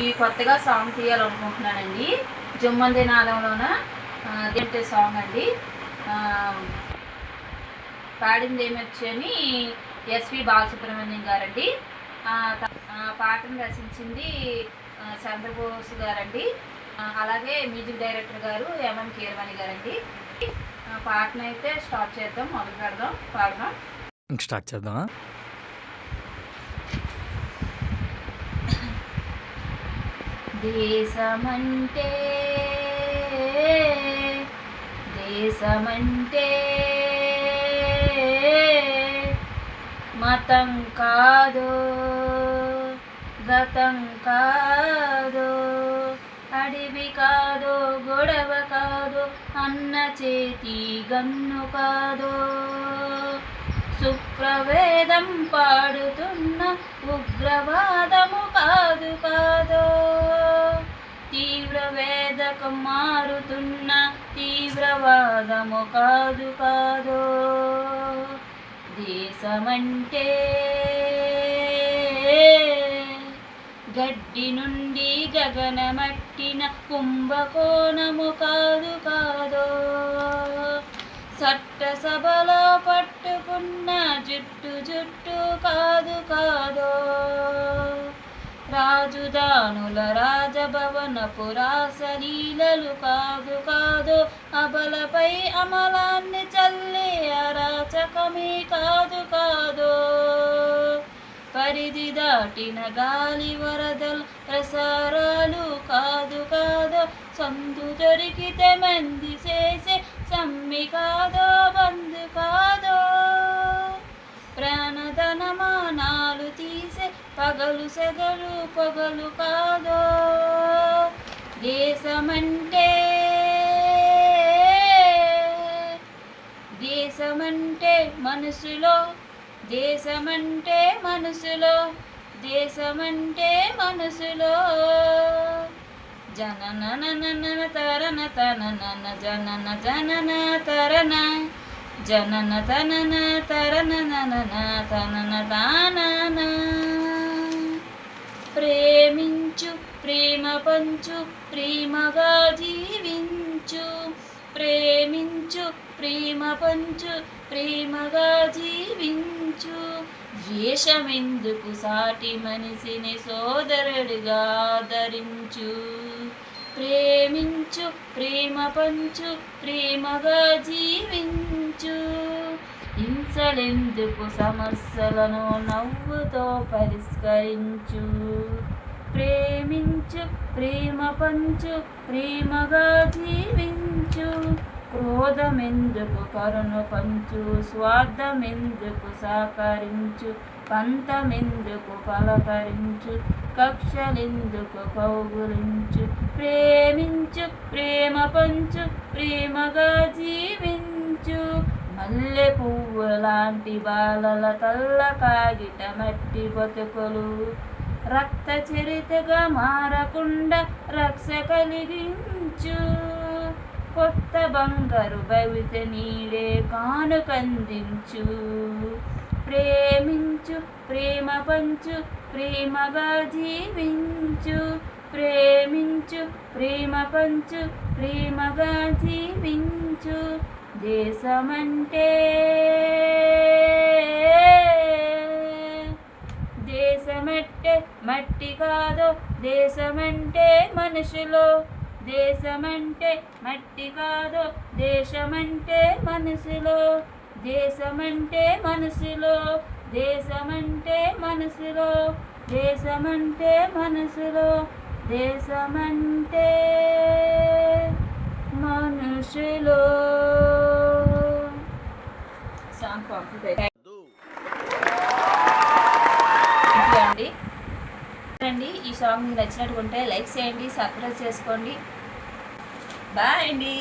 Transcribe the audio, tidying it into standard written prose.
ఈ కొత్తగా song తీయాలనుకుంటున్నానండి. జుమ్మంది నాదంలోన దేంటే song అండి. పాడింది ఏమొచ్చి అని ఎస్వి బాలసుబ్రహ్మణ్యం గారండి. పాటను రచించింది చంద్రబోస్ గారండి. అలాగే మ్యూజిక్ డైరెక్టర్ గారు ఎంఎం కీరవాణి గారండి. పాటను అయితే స్టార్ట్ చేద్దాం, మొదలు పెడదాం, పాడదాం. స్టార్ట్ చేద్దామా? దేశమంటే మతం కాదు, గతం కాదు, అడవి కాదు, గొడవ కాదు, అన్న చేతి గన్ను కాదు, శుక్రవేదం పాడుతున్న ఉగ్రవాదము కాదు కాదు, తీవ్ర వేదకం మారుతున్న తీవ్రవాదము కాదు కాదు. దేశమంటే గడ్డి నుండి గగనమట్టిన కుంభకోణము కాదు కాదు, చట్టసభలో పట్టుకున్న జుట్టు కాదు కాదు, రాజుదానుల రాజభవనపు రాసలీలలు కాదు కాదు, అబలపై అమలాన్ని చల్లే అరాచకమే కాదు కాదు, పరిధి దాటిన గాలి వరదలు ప్రసారాలు కాదు కాదు, సందు దొరికితే మంది చేసే సమ్మి కాదో బంధు కాదో, ప్రాణధనమానాలు తీసే పగలు సెగలు పొగలు కాదో. దేశమంటే మనసులో, దేశమంటే మనసులో, దేశమంటే మనసులో, జనన తరన తనన జనన జనన తరన జనన తనన తరన తనన తానన. ప్రేమించు, ప్రేమ పంచు, ప్రేమగా జీవించు, ప్రేమించు, ప్రేమ పంచు, ప్రేమగా జీవించు, ద్వేషమెందుకు, సాటి మనిషిని సోదరుడిగా ఆదరించు, ప్రేమించు, ప్రేమ పంచు, ప్రేమగా జీవించు, హింసలెందుకు, సమస్యలను నవ్వుతో పరిష్కరించు, ప్రేమించు, ప్రేమ పంచు, ప్రేమగా జీవించు, క్రోధమెందుకు, కరుణ పంచు, స్వార్థమెందుకు, సహకరించు, పంతమెందుకు, పలకరించు, కక్షలెందుకు, కౌగులించు, ప్రేమించు, ప్రేమ పంచు, ప్రేమగా జీవించు, మల్లె పువ్వు లాంటి బాలల తల్ల కాగిట మట్టి బతుకులు రక్త చరితగా మారకుండా రక్ష కలిగించు, కొత్త బంగారు భవిత నీడే కానుకందించు, ప్రేమించు, ప్రేమ పంచు, ప్రేమగా జీవించు, ప్రేమించు, ప్రేమ పంచు, ప్రేమగా జీవించు. దేశమంటే మట్టి కాదు, దేశమంటే మనుషులు, దేశమంటే మట్టి కాదు, దేశమంటే మనసులో, దేశమంటే మనసులో, దేశమంటే మనసులో, దేశమంటే మనసులో, దేశమంటే మనుషులో. సాంగ్ అండి. ఈ సాంగ్ మీకు నచ్చినట్టుకుంటే లైక్ చేయండి, సబ్స్క్రైబ్ చేసుకోండి. బాయ్ అండి.